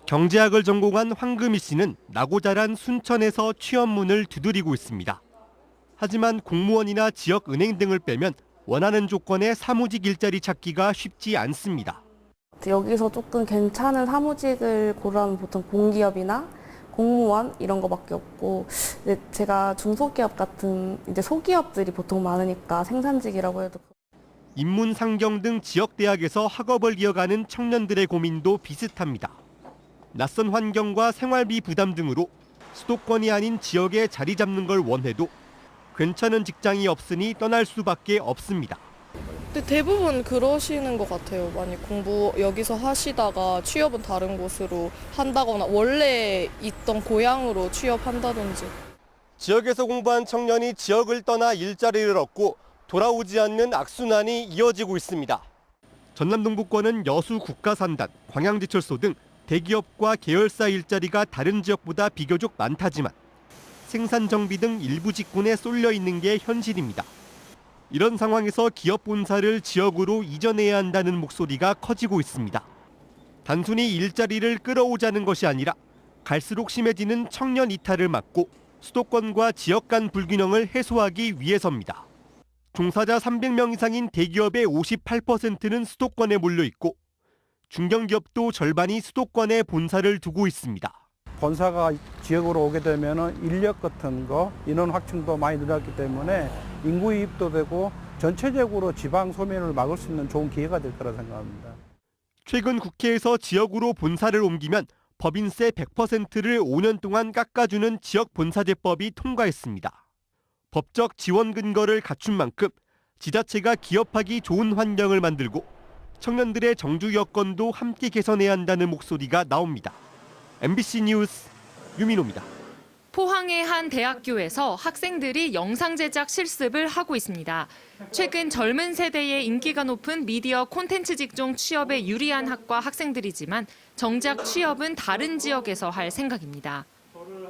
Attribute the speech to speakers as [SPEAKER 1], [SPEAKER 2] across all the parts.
[SPEAKER 1] 경제학을 전공한 황금희 씨는 나고 자란 순천에서 취업문을 두드리고 있습니다. 하지만 공무원이나 지역은행 등을 빼면 원하는 조건의 사무직 일자리 찾기가 쉽지 않습니다.
[SPEAKER 2] 여기서 조금 괜찮은 사무직을 고르면 보통 공기업이나 공무원 이런 거밖에 없고, 제가 중소기업 같은 이제 소기업들이 보통 많으니까 생산직이라고 해도.
[SPEAKER 1] 인문, 상경 등 지역 대학에서 학업을 이어가는 청년들의 고민도 비슷합니다. 낯선 환경과 생활비 부담 등으로 수도권이 아닌 지역에 자리 잡는 걸 원해도 괜찮은 직장이 없으니 떠날 수밖에 없습니다.
[SPEAKER 3] 근데 대부분 그러시는 것 같아요. 많이 공부 여기서 하시다가 취업은 다른 곳으로 한다거나 원래 있던 고향으로 취업한다든지.
[SPEAKER 1] 지역에서 공부한 청년이 지역을 떠나 일자리를 얻고 돌아오지 않는 악순환이 이어지고 있습니다. 전남 동부권은 여수 국가산단, 광양제철소 등 대기업과 계열사 일자리가 다른 지역보다 비교적 많다지만 생산 정비 등 일부 직군에 쏠려 있는 게 현실입니다. 이런 상황에서 기업 본사를 지역으로 이전해야 한다는 목소리가 커지고 있습니다. 단순히 일자리를 끌어오자는 것이 아니라 갈수록 심해지는 청년 이탈을 막고 수도권과 지역 간 불균형을 해소하기 위해서입니다. 종사자 300명 이상인 대기업의 58%는 수도권에 몰려 있고 중견기업도 절반이 수도권에 본사를 두고 있습니다.
[SPEAKER 4] 본사가 지역으로 오게 되면 인력 같은 거, 인원 확충도 많이 늘었기 때문에 인구 이입도 되고 전체적으로 지방 소멸을 막을 수 있는 좋은 기회가 될 거라 생각합니다.
[SPEAKER 1] 최근 국회에서 지역으로 본사를 옮기면 법인세 100%를 5년 동안 깎아주는 지역 본사제법이 통과했습니다. 법적 지원 근거를 갖춘 만큼 지자체가 기업하기 좋은 환경을 만들고 청년들의 정주 여건도 함께 개선해야 한다는 목소리가 나옵니다. MBC 뉴스 유민호입니다.
[SPEAKER 5] 포항의 한 대학교에서 학생들이 영상 제작 실습을 하고 있습니다. 최근 젊은 세대의 인기가 높은 미디어 콘텐츠 직종 취업에 유리한 학과 학생들이지만 정작 취업은 다른 지역에서 할 생각입니다.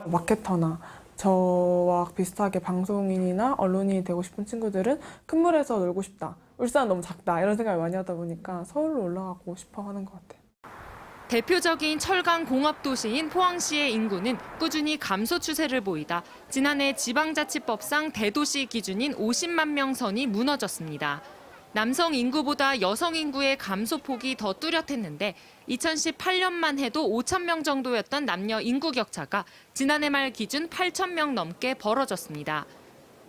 [SPEAKER 6] 마케터나 저와 비슷하게 방송인이나 언론인이 되고 싶은 친구들은 큰 물에서 놀고 싶다. 울산은 너무 작다. 이런 생각을 많이 하다 보니까 서울로 올라가고 싶어 하는 것 같아요.
[SPEAKER 5] 대표적인 철강 공업 도시인 포항시의 인구는 꾸준히 감소 추세를 보이다 지난해 지방자치법상 대도시 기준인 50만 명 선이 무너졌습니다. 남성 인구보다 여성 인구의 감소폭이 더 뚜렷했는데 2018년만 해도 5천 명 정도였던 남녀 인구 격차가 지난해 말 기준 8천 명 넘게 벌어졌습니다.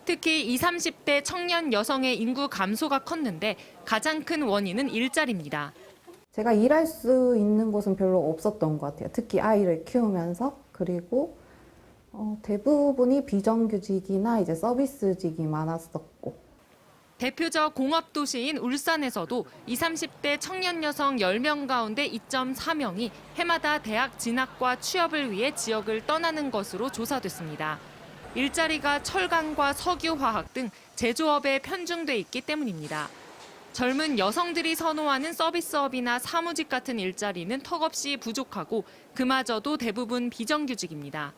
[SPEAKER 5] 특히 20, 30대 청년 여성의 인구 감소가 컸는데 가장 큰 원인은 일자리입니다.
[SPEAKER 7] 제가 일할 수 있는 곳은 별로 없었던 것 같아요. 특히 아이를 키우면서. 그리고 대부분이 비정규직이나 이제 서비스직이 많았었고.
[SPEAKER 5] 대표적 공업 도시인 울산에서도 20, 30대 청년 여성 10명 가운데 2.4명이 해마다 대학 진학과 취업을 위해 지역을 떠나는 것으로 조사됐습니다. 일자리가 철강과 석유화학 등 제조업에 편중돼 있기 때문입니다. 젊은 여성들이 선호하는 서비스업이나 사무직 같은 일자리는 턱없이 부족하고 그마저도 대부분 비정규직입니다.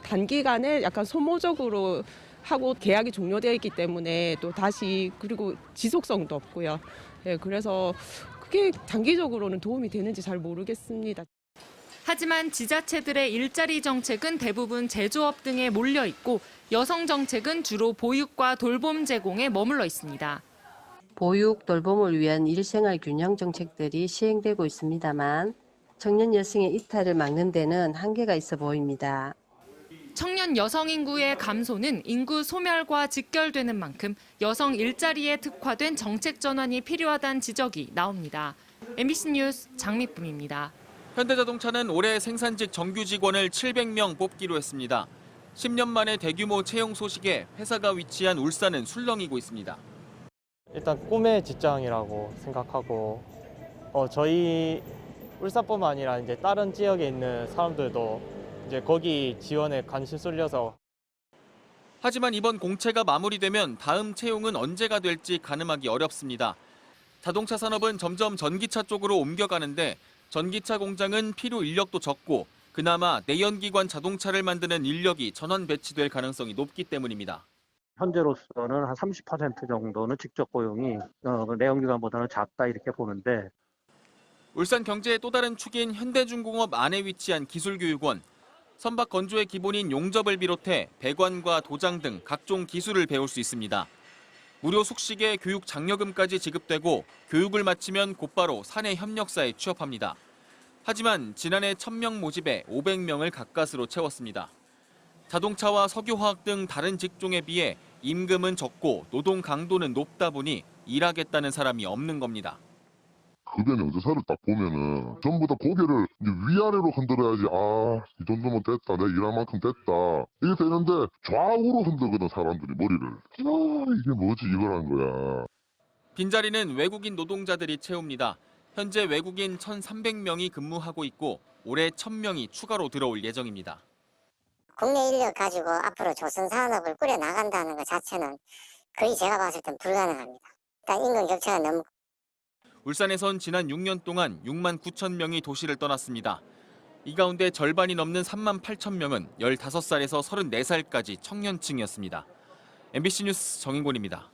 [SPEAKER 8] 단기간에 약간 소모적으로 하고 계약이 종료되어 있기 때문에 또 다시 그리고 지속성도 없고요. 그래서 그게 장기적으로는 도움이 되는지 잘 모르겠습니다.
[SPEAKER 5] 하지만 지자체들의 일자리 정책은 대부분 제조업 등에 몰려 있고 여성 정책은 주로 보육과 돌봄 제공에 머물러 있습니다.
[SPEAKER 9] 보육, 돌봄을 위한 일생활 균형 정책들이 시행되고 있습니다만 청년 여성의 이탈을 막는 데는 한계가 있어 보입니다.
[SPEAKER 5] 청년 여성 인구의 감소는 인구 소멸과 직결되는 만큼 여성 일자리에 특화된 정책 전환이 필요하다는 지적이 나옵니다. MBC 뉴스 장미쁨입니다.
[SPEAKER 10] 현대자동차는 올해 생산직 정규 직원을 700명 뽑기로 했습니다. 10년 만에 대규모 채용 소식에 회사가 위치한 울산은 술렁이고 있습니다.
[SPEAKER 11] 일단 꿈의 직장이라고 생각하고 저희 울산뿐만 아니라 이제 다른 지역에 있는 사람들도 이제 거기 지원에 관심 쏠려서.
[SPEAKER 10] 하지만 이번 공채가 마무리되면 다음 채용은 언제가 될지 가늠하기 어렵습니다. 자동차 산업은 점점 전기차 쪽으로 옮겨가는데 전기차 공장은 필요 인력도 적고 그나마 내연기관 자동차를 만드는 인력이 전원 배치될 가능성이 높기 때문입니다.
[SPEAKER 12] 현재로서는 한 30% 정도는 직접 고용이 내연기관보다는 작다 이렇게 보는데
[SPEAKER 10] 울산 경제의 또 다른 축인 현대중공업 안에 위치한 기술교육원. 선박 건조의 기본인 용접을 비롯해 배관과 도장 등 각종 기술을 배울 수 있습니다. 무료 숙식에 교육 장려금까지 지급되고 교육을 마치면 곧바로 사내 협력사에 취업합니다. 하지만 지난해 1000명 모집에 500명을 가까스로 채웠습니다. 자동차와 석유화학 등 다른 직종에 비해 임금은 적고 노동 강도는 높다 보니 일하겠다는 사람이 없는 겁니다.
[SPEAKER 13] 급여 명세서를 딱 보면은 전부 다 고개를 이제 위아래로 흔들어야지 이 정도면 됐다, 내 일할 만큼 됐다 이게 되는데 좌우로 흔들거든 사람들이 머리를. 이게 뭐지 이거란 거야.
[SPEAKER 10] 빈자리는 외국인 노동자들이 채웁니다. 현재 외국인 1,300명이 근무하고 있고 올해 1,000명이 추가로 들어올 예정입니다.
[SPEAKER 14] 국내 인력 가지고 앞으로 조선 산업을 꾸려 나간다는 것 자체는 거의 제가 봤을 땐 불가능합니다. 일단 인근 격차가 너무.
[SPEAKER 10] 울산에선 지난 6년 동안 6만 9천 명이 도시를 떠났습니다. 이 가운데 절반이 넘는 3만 8천 명은 15살에서 34살까지 청년층이었습니다. MBC 뉴스 정인곤입니다.